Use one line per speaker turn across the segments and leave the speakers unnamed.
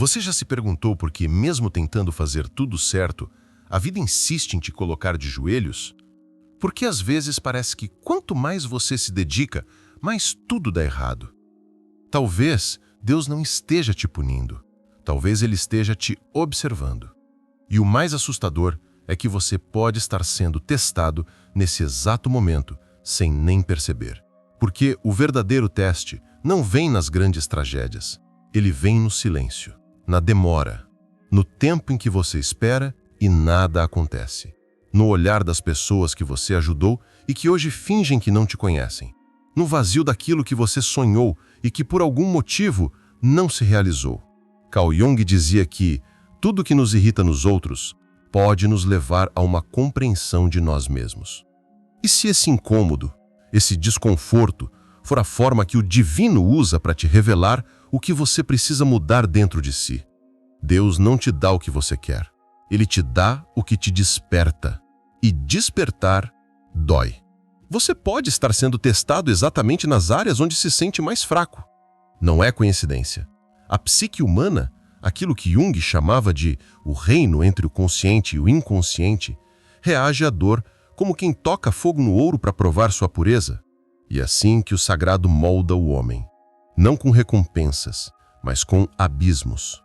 Você já se perguntou por que, mesmo tentando fazer tudo certo, a vida insiste em te colocar de joelhos? Porque às vezes parece que quanto mais você se dedica, mais tudo dá errado. Talvez Deus não esteja te punindo. Talvez Ele esteja te observando. E o mais assustador é que você pode estar sendo testado nesse exato momento, sem nem perceber. Porque o verdadeiro teste não vem nas grandes tragédias. Ele vem no silêncio, na demora, no tempo em que você espera e nada acontece. No olhar das pessoas que você ajudou e que hoje fingem que não te conhecem. No vazio daquilo que você sonhou e que por algum motivo não se realizou. Carl Jung dizia que tudo que nos irrita nos outros pode nos levar a uma compreensão de nós mesmos. E se esse incômodo, esse desconforto, for a forma que o divino usa para te revelar o que você precisa mudar dentro de si? Deus não te dá o que você quer. Ele te dá o que te desperta. E despertar dói. Você pode estar sendo testado exatamente nas áreas onde se sente mais fraco. Não é coincidência. A psique humana, aquilo que Jung chamava de o reino entre o consciente e o inconsciente, reage à dor como quem toca fogo no ouro para provar sua pureza. E é assim que o sagrado molda o homem. Não com recompensas, mas com abismos.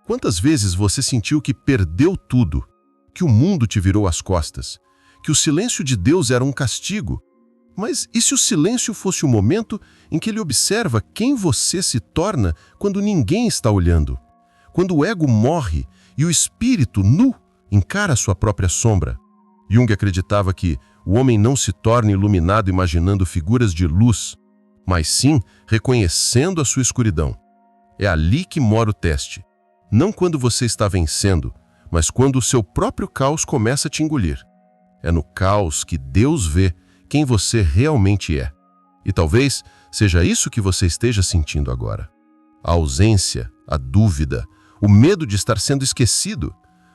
Quantas vezes você sentiu que perdeu tudo, que o mundo te virou as costas, que o silêncio de Deus era um castigo? Mas e se o silêncio fosse o momento em que Ele observa quem você se torna quando ninguém está olhando? Quando o ego morre e o espírito nu encara sua própria sombra? Jung acreditava que o homem não se torna iluminado imaginando figuras de luz, mas sim reconhecendo a sua escuridão. É ali que mora o teste. Não quando você está vencendo, mas quando o seu próprio caos começa a te engolir. É no caos que Deus vê quem você realmente é. E talvez seja isso que você esteja sentindo agora. A ausência, a dúvida, o medo de estar sendo esquecido.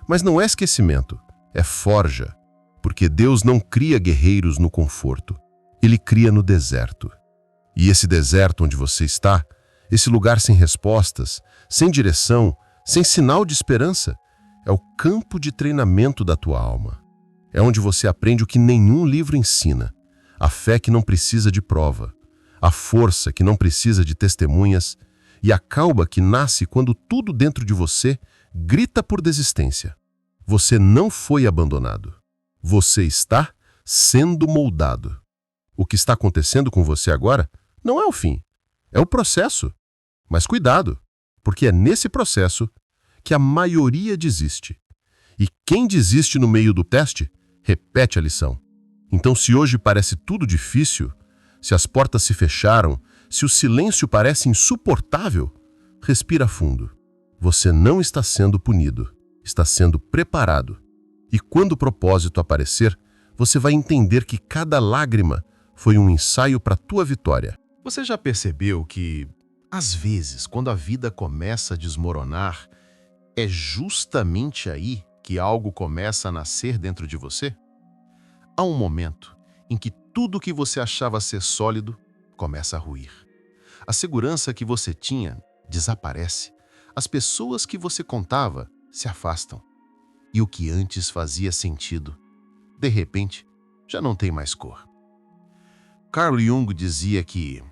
Mas não é esquecimento, é forja. Porque Deus não cria guerreiros no conforto. Ele cria no deserto. E esse deserto onde você está, esse lugar sem respostas, sem direção, sem sinal de esperança, é o campo de treinamento da tua alma. É onde você aprende o que nenhum livro ensina. A fé que não precisa de prova, a força que não precisa de testemunhas e a calma que nasce quando tudo dentro de você grita por desistência. Você não foi abandonado. Você está sendo moldado. O que está acontecendo com você agora não é o fim, é o processo. Mas cuidado, porque é nesse processo que a maioria desiste. E quem desiste no meio do teste, repete a lição. Então, se hoje parece tudo difícil, se as portas se fecharam, se o silêncio parece insuportável, respira fundo. Você não está sendo punido, está sendo preparado. E quando o propósito aparecer, você vai entender que cada lágrima foi um ensaio para a tua vitória.
Você já percebeu que, às vezes, quando a vida começa a desmoronar, é justamente aí que algo começa a nascer dentro de você? Há um momento em que tudo que você achava ser sólido começa a ruir. A segurança que você tinha desaparece. As pessoas que você contava se afastam. E o que antes fazia sentido, de repente, já não tem mais cor. Carl Jung dizia que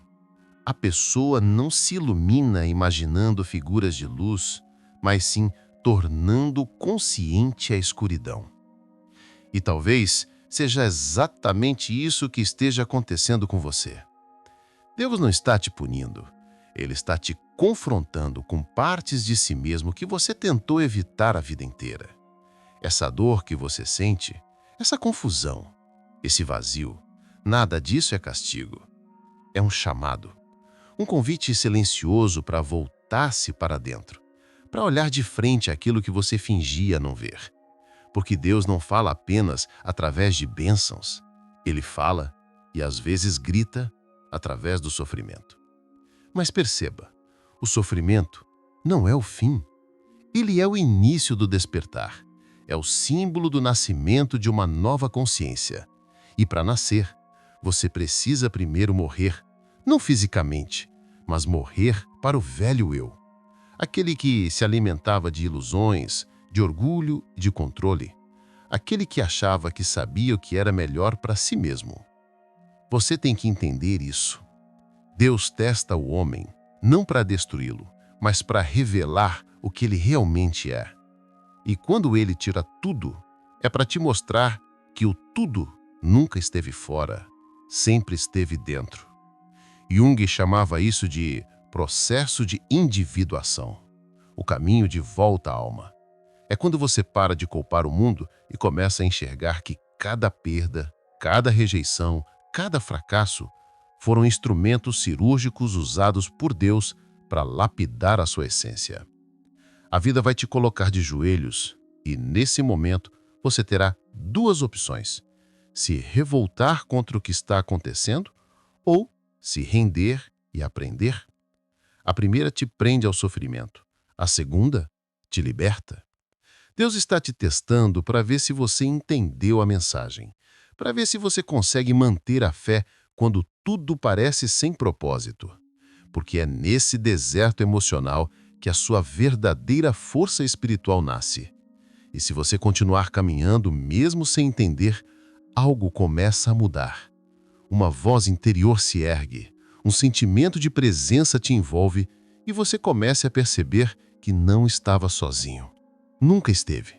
a pessoa não se ilumina imaginando figuras de luz, mas sim tornando consciente a escuridão. E talvez seja exatamente isso que esteja acontecendo com você. Deus não está te punindo. Ele está te confrontando com partes de si mesmo que você tentou evitar a vida inteira. Essa dor que você sente, essa confusão, esse vazio, nada disso é castigo. É um chamado, um convite silencioso para voltar-se para dentro, para olhar de frente aquilo que você fingia não ver. Porque Deus não fala apenas através de bênçãos. Ele fala, e às vezes grita, através do sofrimento. Mas perceba, o sofrimento não é o fim. Ele é o início do despertar. É o símbolo do nascimento de uma nova consciência. E para nascer, você precisa primeiro morrer, não fisicamente, mas morrer para o velho eu. aquele que se alimentava de ilusões, de orgulho e de controle, aquele que achava que sabia o que era melhor para si mesmo. Você tem que entender isso. Deus testa o homem não para destruí-lo, mas para revelar o que ele realmente é. E quando ele tira tudo, é para te mostrar que o tudo nunca esteve fora, sempre esteve dentro. Jung chamava isso de processo de individuação, o caminho de volta à alma. É quando você para de culpar o mundo e começa a enxergar que cada perda, cada rejeição, cada fracasso foram instrumentos cirúrgicos usados por Deus para lapidar a sua essência. A vida vai te colocar de joelhos e, nesse momento, você terá duas opções: se revoltar contra o que está acontecendo ou se render e aprender. A primeira te prende ao sofrimento, a segunda te liberta. Deus está te testando para ver se você entendeu a mensagem, para ver se você consegue manter a fé quando tudo parece sem propósito. Porque é nesse deserto emocional que a sua verdadeira força espiritual nasce. E se você continuar caminhando mesmo sem entender, algo começa a mudar. Uma voz interior se ergue, um sentimento de presença te envolve e você começa a perceber que não estava sozinho. Nunca esteve.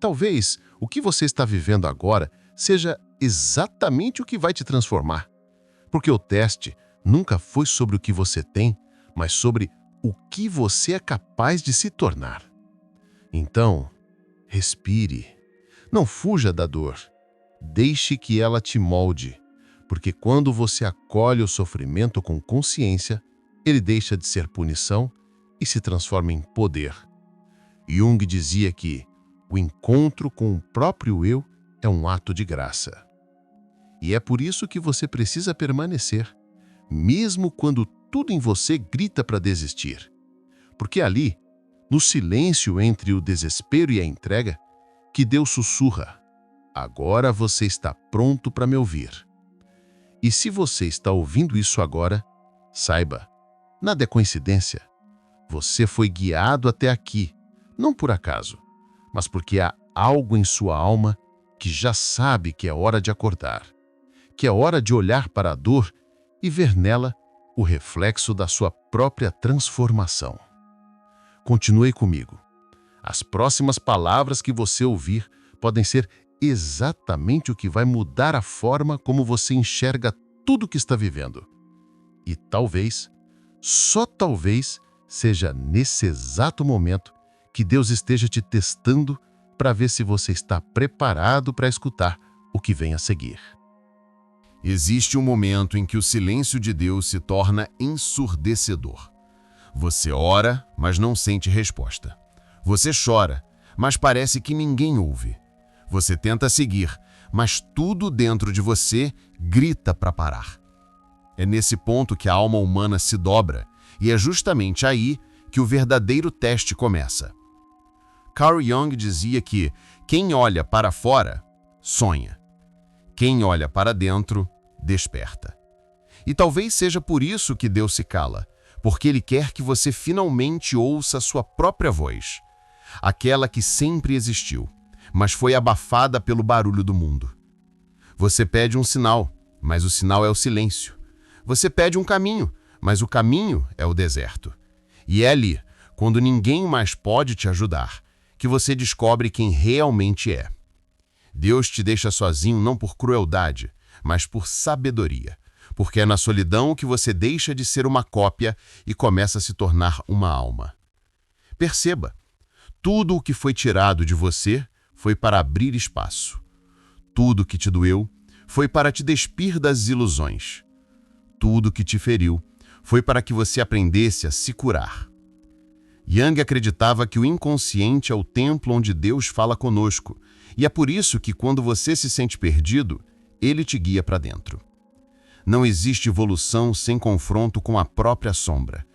Talvez o que você está vivendo agora seja exatamente o que vai te transformar. Porque o teste nunca foi sobre o que você tem, mas sobre o que você é capaz de se tornar. Então, respire. Não fuja da dor. Deixe que ela te molde, porque quando você acolhe o sofrimento com consciência, ele deixa de ser punição e se transforma em poder. Jung dizia que o encontro com o próprio eu é um ato de graça. E é por isso que você precisa permanecer, mesmo quando tudo em você grita para desistir. Porque ali, no silêncio entre o desespero e a entrega, que Deus sussurra: agora você está pronto para me ouvir. E se você está ouvindo isso agora, saiba, nada é coincidência. Você foi guiado até aqui, não por acaso, mas porque há algo em sua alma que já sabe que é hora de acordar, que é hora de olhar para a dor e ver nela o reflexo da sua própria transformação. Continue comigo. As próximas palavras que você ouvir podem ser exatamente o que vai mudar a forma como você enxerga tudo o que está vivendo. E talvez, só talvez, seja nesse exato momento que Deus esteja te testando para ver se você está preparado para escutar o que vem a seguir.
Existe um momento em que o silêncio de Deus se torna ensurdecedor. Você ora, mas não sente resposta. Você chora, mas parece que ninguém ouve. Você tenta seguir, mas tudo dentro de você grita para parar. É nesse ponto que a alma humana se dobra, e é justamente aí que o verdadeiro teste começa. Carl Jung dizia que quem olha para fora, sonha. Quem olha para dentro, desperta. E talvez seja por isso que Deus se cala, porque Ele quer que você finalmente ouça a sua própria voz, aquela que sempre existiu, mas foi abafada pelo barulho do mundo. Você pede um sinal, mas o sinal é o silêncio. Você pede um caminho, mas o caminho é o deserto. E é ali, quando ninguém mais pode te ajudar, que você descobre quem realmente é. Deus te deixa sozinho não por crueldade, mas por sabedoria, porque é na solidão que você deixa de ser uma cópia e começa a se tornar uma alma. Perceba, tudo o que foi tirado de você foi para abrir espaço. Tudo que te doeu foi para te despir das ilusões. Tudo que te feriu foi para que você aprendesse a se curar. Jung acreditava que o inconsciente é o templo onde Deus fala conosco, e é por isso que quando você se sente perdido, Ele te guia para dentro. Não existe evolução sem confronto com a própria sombra,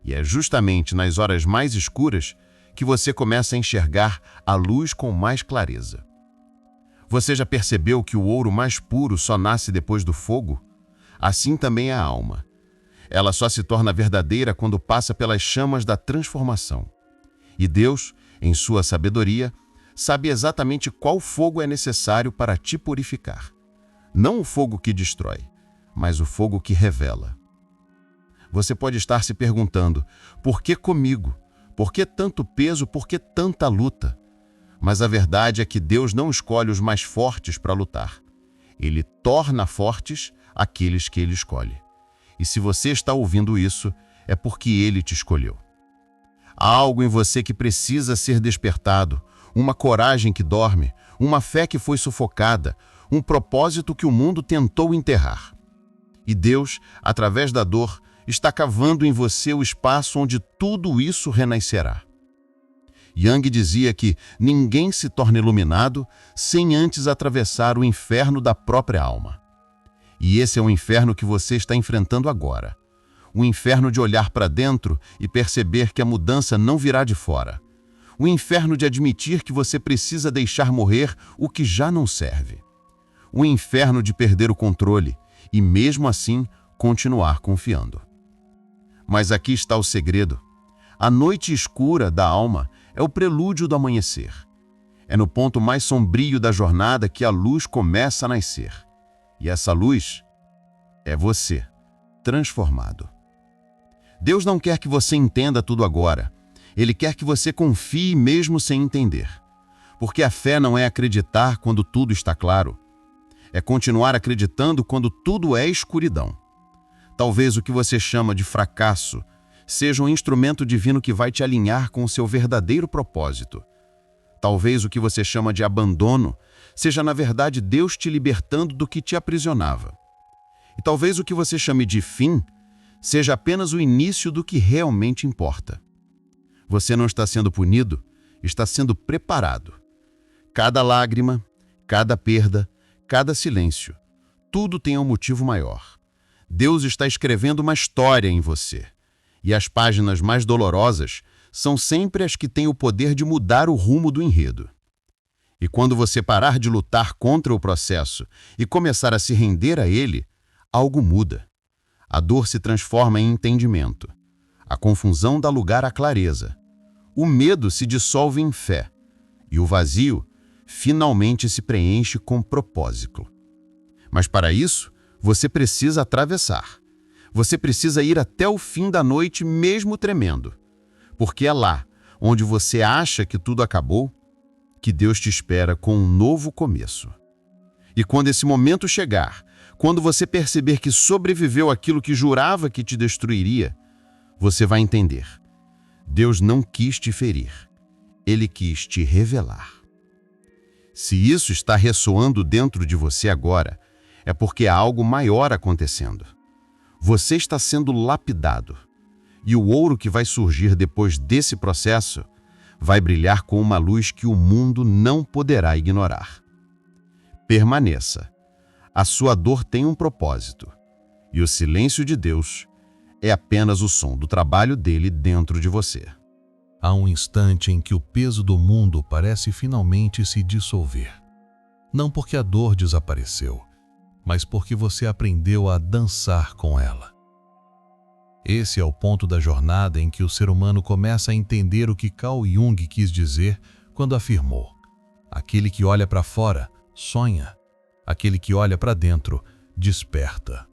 e é justamente nas horas mais escuras que você começa a enxergar a luz com mais clareza. Você já percebeu que o ouro mais puro só nasce depois do fogo? Assim também é a alma.
Ela só se torna verdadeira quando passa pelas chamas da transformação. E Deus, em sua sabedoria, sabe exatamente qual fogo é necessário para te purificar. Não o fogo que destrói, mas o fogo que revela. Você pode estar se perguntando, por que comigo? Por que tanto peso? Por que tanta luta? Mas a verdade é que Deus não escolhe os mais fortes para lutar. Ele torna fortes aqueles que Ele escolhe. E se você está ouvindo isso, é porque Ele te escolheu. Há algo em você que precisa ser despertado, uma coragem que dorme, uma fé que foi sufocada, um propósito que o mundo tentou enterrar. E Deus, através da dor, está cavando em você o espaço onde tudo isso renascerá. Young dizia que ninguém se torna iluminado sem antes atravessar o inferno da própria alma. E esse é o inferno que você está enfrentando agora. O inferno de olhar para dentro e perceber que a mudança não virá de fora. O inferno de admitir que você precisa deixar morrer o que já não serve. O inferno de perder o controle e, mesmo assim, continuar confiando. Mas aqui está o segredo. A noite escura da alma é o prelúdio do amanhecer. É no ponto mais sombrio da jornada que a luz começa a nascer. E essa luz é você, transformado. Deus não quer que você entenda tudo agora. Ele quer que você confie mesmo sem entender. Porque a fé não é acreditar quando tudo está claro. É continuar acreditando quando tudo é escuridão. Talvez o que você chama de fracasso seja um instrumento divino que vai te alinhar com o seu verdadeiro propósito. Talvez o que você chama de abandono seja, na verdade, Deus te libertando do que te aprisionava. E talvez o que você chame de fim seja apenas o início do que realmente importa. Você não está sendo punido, está sendo preparado. Cada lágrima, cada perda, cada silêncio, tudo tem um motivo maior. Deus está escrevendo uma história em você. E as páginas mais dolorosas são sempre as que têm o poder de mudar o rumo do enredo. E quando você parar de lutar contra o processo e começar a se render a ele, algo muda. A dor se transforma em entendimento. A confusão dá lugar à clareza. O medo se dissolve em fé. E o vazio finalmente se preenche com propósito. Mas para isso, você precisa atravessar. Você precisa ir até o fim da noite mesmo tremendo. Porque é lá, onde você acha que tudo acabou, que Deus te espera com um novo começo. E quando esse momento chegar, quando você perceber que sobreviveu àquilo que jurava que te destruiria, você vai entender. Deus não quis te ferir. Ele quis te revelar. Se isso está ressoando dentro de você agora, é porque há algo maior acontecendo. Você está sendo lapidado. E o ouro que vai surgir depois desse processo vai brilhar com uma luz que o mundo não poderá ignorar. Permaneça. A sua dor tem um propósito. E o silêncio de Deus é apenas o som do trabalho dele dentro de você.
Há um instante em que o peso do mundo parece finalmente se dissolver. Não porque a dor desapareceu, mas porque você aprendeu a dançar com ela. Esse é o ponto da jornada em que o ser humano começa a entender o que Carl Jung quis dizer quando afirmou: aquele que olha para fora, sonha. Aquele que olha para dentro, desperta.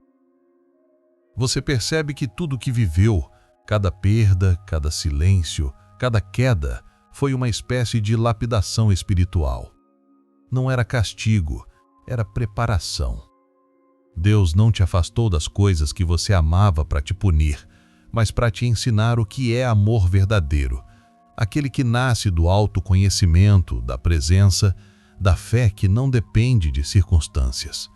Você percebe que tudo que viveu, cada perda, cada silêncio, cada queda, foi uma espécie de lapidação espiritual. Não era castigo, era preparação. Deus não te afastou das coisas que você amava para te punir, mas para te ensinar o que é amor verdadeiro, aquele que nasce do autoconhecimento, da presença, da fé que não depende de circunstâncias.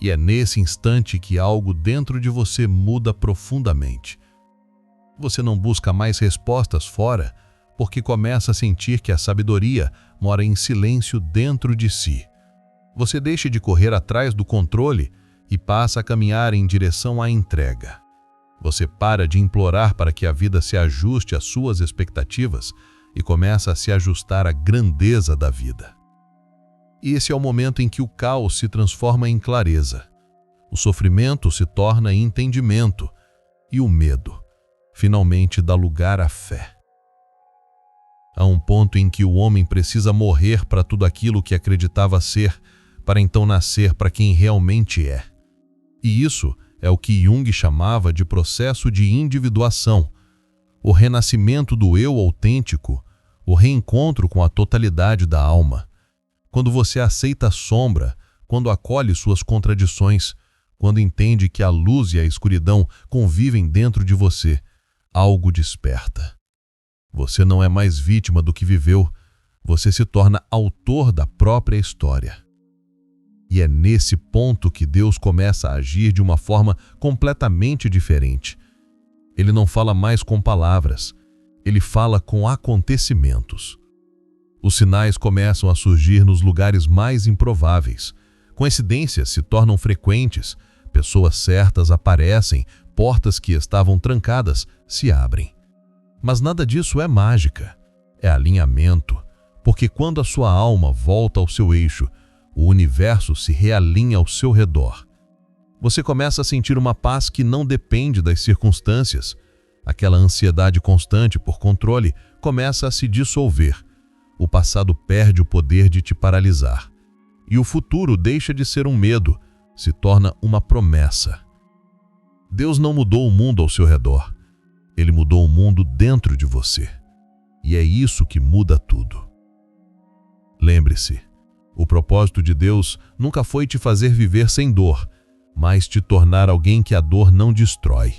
E é nesse instante que algo dentro de você muda profundamente. Você não busca mais respostas fora, porque começa a sentir que a sabedoria mora em silêncio dentro de si. Você deixa de correr atrás do controle e passa a caminhar em direção à entrega. Você para de implorar para que a vida se ajuste às suas expectativas e começa a se ajustar à grandeza da vida. E esse é o momento em que o caos se transforma em clareza. O sofrimento se torna entendimento, e o medo finalmente dá lugar à fé. Há um ponto em que o homem precisa morrer para tudo aquilo que acreditava ser, para então nascer para quem realmente é. E isso é o que Jung chamava de processo de individuação, o renascimento do eu autêntico, o reencontro com a totalidade da alma. Quando você aceita a sombra, quando acolhe suas contradições, quando entende que a luz e a escuridão convivem dentro de você, algo desperta. Você não é mais vítima do que viveu, você se torna autor da própria história. E é nesse ponto que Deus começa a agir de uma forma completamente diferente. Ele não fala mais com palavras, ele fala com acontecimentos. Os sinais começam a surgir nos lugares mais improváveis. Coincidências se tornam frequentes, pessoas certas aparecem, portas que estavam trancadas se abrem. Mas nada disso é mágica, é alinhamento, porque quando a sua alma volta ao seu eixo, o universo se realinha ao seu redor. Você começa a sentir uma paz que não depende das circunstâncias. Aquela ansiedade constante por controle começa a se dissolver. O passado perde o poder de te paralisar. E o futuro deixa de ser um medo, se torna uma promessa. Deus não mudou o mundo ao seu redor. Ele mudou o mundo dentro de você. E é isso que muda tudo. Lembre-se, o propósito de Deus nunca foi te fazer viver sem dor, mas te tornar alguém que a dor não destrói.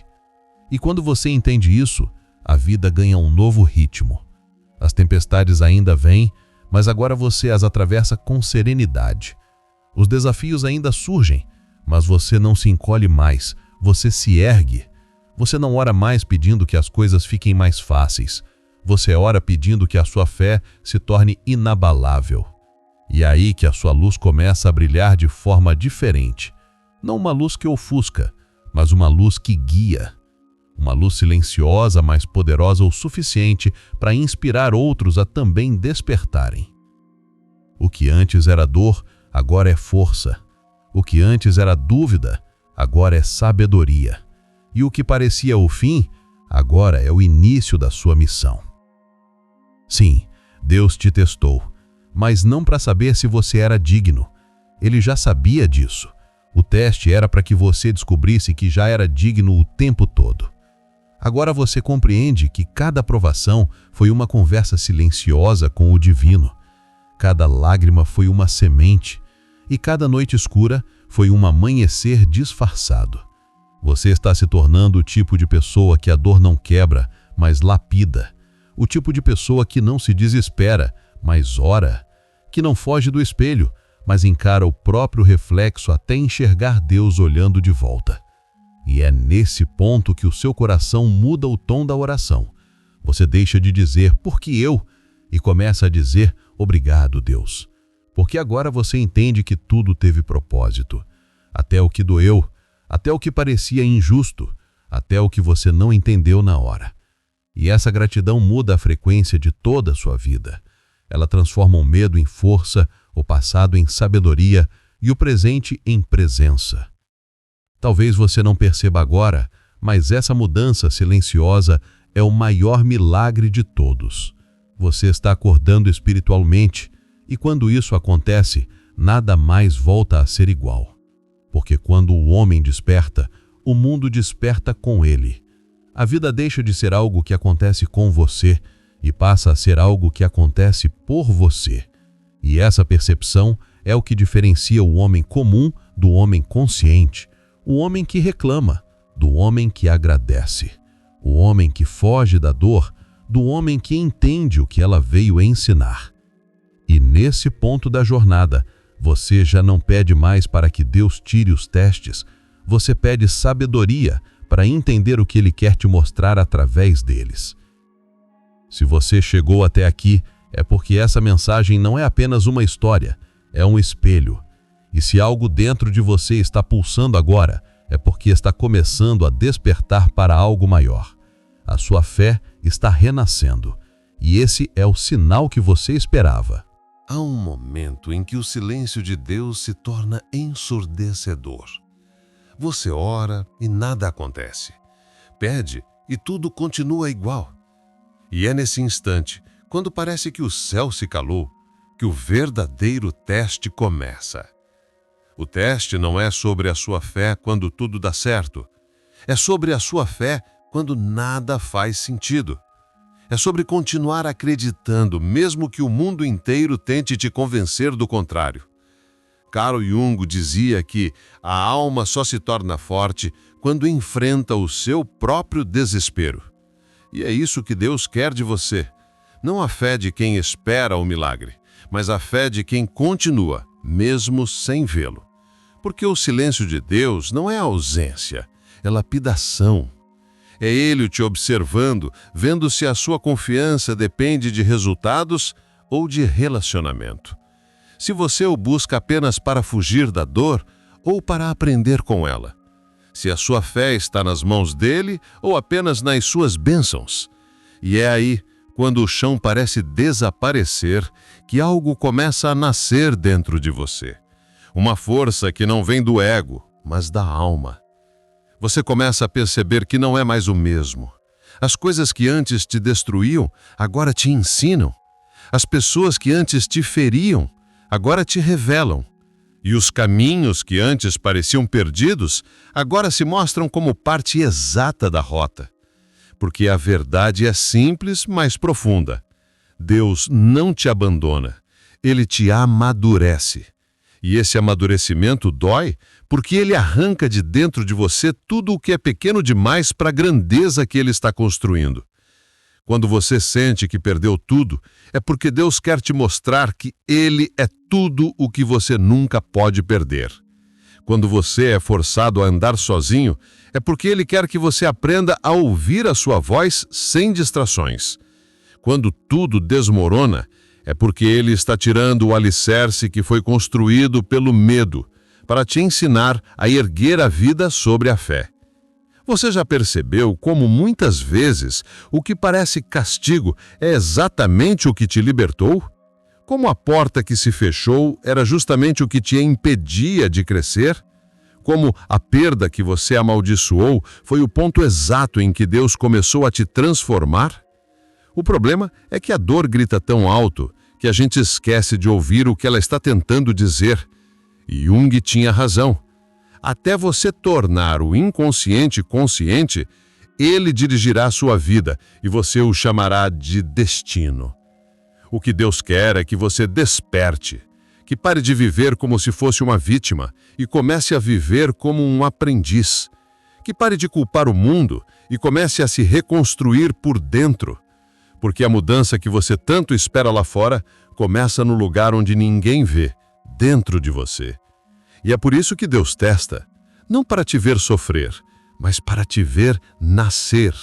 E quando você entende isso, a vida ganha um novo ritmo. As tempestades ainda vêm, mas agora você as atravessa com serenidade. Os desafios ainda surgem, mas você não se encolhe mais, você se ergue. Você não ora mais pedindo que as coisas fiquem mais fáceis. Você ora pedindo que a sua fé se torne inabalável. E é aí que a sua luz começa a brilhar de forma diferente. Não uma luz que ofusca, mas uma luz que guia. Uma luz silenciosa, mas poderosa o suficiente para inspirar outros a também despertarem. O que antes era dor, agora é força. O que antes era dúvida, agora é sabedoria. E o que parecia o fim, agora é o início da sua missão. Sim, Deus te testou, mas não para saber se você era digno. Ele já sabia disso. O teste era para que você descobrisse que já era digno o tempo todo. Agora você compreende que cada provação foi uma conversa silenciosa com o divino. Cada lágrima foi uma semente, e cada noite escura foi um amanhecer disfarçado. Você está se tornando o tipo de pessoa que a dor não quebra, mas lapida. O tipo de pessoa que não se desespera, mas ora. Que não foge do espelho, mas encara o próprio reflexo até enxergar Deus olhando de volta. E é nesse ponto que o seu coração muda o tom da oração. Você deixa de dizer, "por que eu?" e começa a dizer, "obrigado, Deus." Porque agora você entende que tudo teve propósito. Até o que doeu, até o que parecia injusto, até o que você não entendeu na hora. E essa gratidão muda a frequência de toda a sua vida. Ela transforma o medo em força, o passado em sabedoria e o presente em presença. Talvez você não perceba agora, mas essa mudança silenciosa é o maior milagre de todos. Você está acordando espiritualmente, e quando isso acontece, nada mais volta a ser igual. Porque quando o homem desperta, o mundo desperta com ele. A vida deixa de ser algo que acontece com você e passa a ser algo que acontece por você. E essa percepção é o que diferencia o homem comum do homem consciente, o homem que reclama, do homem que agradece, o homem que foge da dor, do homem que entende o que ela veio ensinar. E nesse ponto da jornada, você já não pede mais para que Deus tire os testes, você pede sabedoria para entender o que Ele quer te mostrar através deles. Se você chegou até aqui, é porque essa mensagem não é apenas uma história, é um espelho. E se algo dentro de você está pulsando agora, é porque está começando a despertar para algo maior. A sua fé está renascendo, e esse é o sinal que você esperava.
Há um momento em que o silêncio de Deus se torna ensurdecedor. Você ora e nada acontece. pede e tudo continua igual. E é nesse instante, quando parece que o céu se calou, que o verdadeiro teste começa. O teste não é sobre a sua fé quando tudo dá certo. É sobre a sua fé quando nada faz sentido. É sobre continuar acreditando, mesmo que o mundo inteiro tente te convencer do contrário. Carl Jung dizia que a alma só se torna forte quando enfrenta o seu próprio desespero. E é isso que Deus quer de você. Não a fé de quem espera o milagre, mas a fé de quem continua, mesmo sem vê-lo. Porque o silêncio de Deus não é ausência, é lapidação. É Ele te observando, vendo se a sua confiança depende de resultados ou de relacionamento. Se você o busca apenas para fugir da dor ou para aprender com ela. Se a sua fé está nas mãos dele ou apenas nas suas bênçãos. E é aí, quando o chão parece desaparecer, que algo começa a nascer dentro de você. Uma força que não vem do ego, mas da alma. Você começa a perceber que não é mais o mesmo. As coisas que antes te destruíam, agora te ensinam. As pessoas que antes te feriam, agora te revelam. E os caminhos que antes pareciam perdidos, agora se mostram como parte exata da rota. Porque a verdade é simples, mas profunda. Deus não te abandona, Ele te amadurece. E esse amadurecimento dói porque ele arranca de dentro de você tudo o que é pequeno demais para a grandeza que ele está construindo. Quando você sente que perdeu tudo, é porque Deus quer te mostrar que Ele é tudo o que você nunca pode perder. Quando você é forçado a andar sozinho, é porque Ele quer que você aprenda a ouvir a sua voz sem distrações. Quando tudo desmorona, é porque Ele está tirando o alicerce que foi construído pelo medo, para te ensinar a erguer a vida sobre a fé. Você já percebeu como muitas vezes o que parece castigo é exatamente o que te libertou? Como a porta que se fechou era justamente o que te impedia de crescer? Como a perda que você amaldiçoou foi o ponto exato em que Deus começou a te transformar? O problema é que a dor grita tão alto que a gente esquece de ouvir o que ela está tentando dizer. E Jung tinha razão. Até você tornar o inconsciente consciente, ele dirigirá sua vida e você o chamará de destino. O que Deus quer é que você desperte, que pare de viver como se fosse uma vítima e comece a viver como um aprendiz, que pare de culpar o mundo e comece a se reconstruir por dentro, porque a mudança que você tanto espera lá fora começa no lugar onde ninguém vê, dentro de você. E é por isso que Deus testa, não para te ver sofrer, mas para te ver nascer.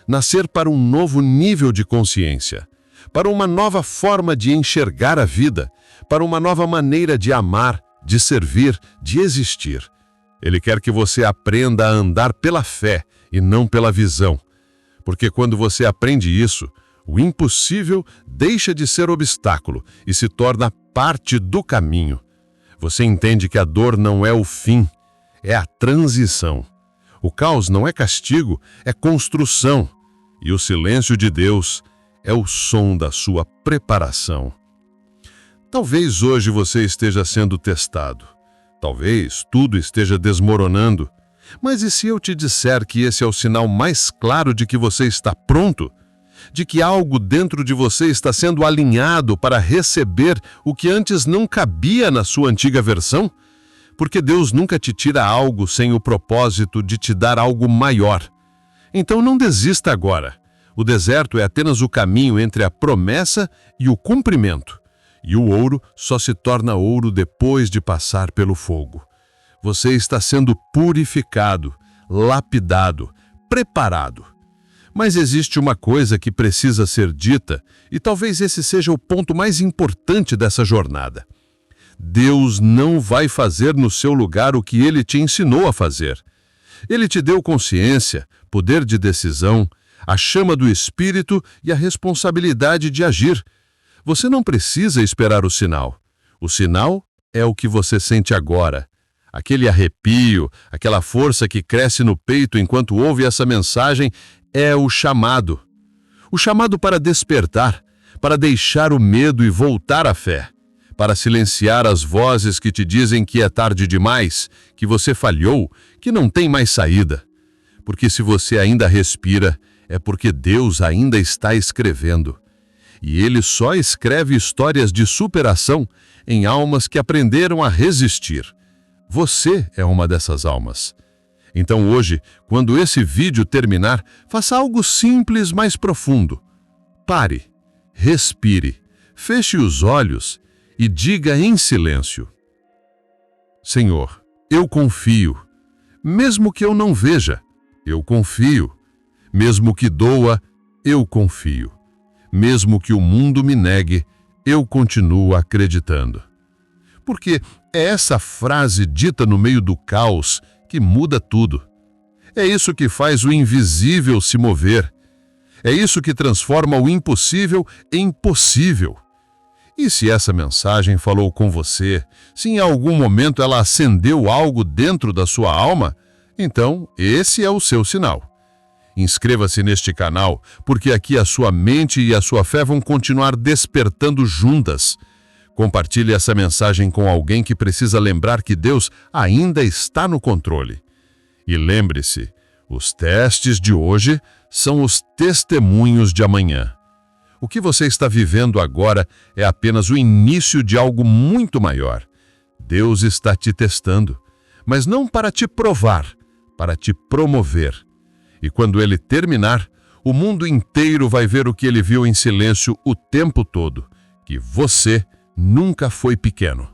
Nascer para um novo nível de consciência, para uma nova forma de enxergar a vida, para uma nova maneira de amar, de servir, de existir. Ele quer que você aprenda a andar pela fé e não pela visão. Porque quando você aprende isso, o impossível deixa de ser obstáculo e se torna parte do caminho. Você entende que a dor não é o fim, é a transição. O caos não é castigo, é construção. E o silêncio de Deus é o som da sua preparação. Talvez hoje você esteja sendo testado. Talvez tudo esteja desmoronando. Mas e se eu te disser que esse é o sinal mais claro de que você está pronto? De que algo dentro de você está sendo alinhado para receber o que antes não cabia na sua antiga versão? Porque Deus nunca te tira algo sem o propósito de te dar algo maior. Então não desista agora. O deserto é apenas o caminho entre a promessa e o cumprimento. E o ouro só se torna ouro depois de passar pelo fogo. Você está sendo purificado, lapidado, preparado. Mas existe uma coisa que precisa ser dita, e talvez esse seja o ponto mais importante dessa jornada. Deus não vai fazer no seu lugar o que Ele te ensinou a fazer. Ele te deu consciência, poder de decisão, a chama do Espírito e a responsabilidade de agir. Você não precisa esperar o sinal. O sinal é o que você sente agora.
Aquele arrepio, aquela força que cresce no peito enquanto ouve essa mensagem é o chamado. O chamado para despertar, para deixar o medo e voltar à fé, para silenciar as vozes que te dizem que é tarde demais, que você falhou, que não tem mais saída. Porque se você ainda respira, é porque Deus ainda está escrevendo. E Ele só escreve histórias de superação em almas que aprenderam a resistir. Você é uma dessas almas. Então hoje, quando esse vídeo terminar, faça algo simples, mas profundo. Pare, respire, feche os olhos e diga em silêncio: Senhor, eu confio. Mesmo que eu não veja, eu confio. Mesmo que doa, eu confio. Mesmo que o mundo me negue, eu continuo acreditando. Porque é essa frase dita no meio do caos que muda tudo. É isso que faz o invisível se mover. É isso que transforma o impossível em possível. E se essa mensagem falou com você, se em algum momento ela acendeu algo dentro da sua alma, então esse é o seu sinal. Inscreva-se neste canal, porque aqui a sua mente e a sua fé vão continuar despertando juntas. Compartilhe essa mensagem com alguém que precisa lembrar que Deus ainda está no controle. E lembre-se, os testes de hoje são os testemunhos de amanhã. O que você está vivendo agora é apenas o início de algo muito maior. Deus está te testando, mas não para te provar, para te promover. E quando ele terminar, o mundo inteiro vai ver o que ele viu em silêncio o tempo todo, que você nunca foi pequeno.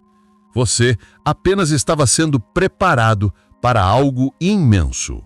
Você apenas estava sendo preparado para algo imenso.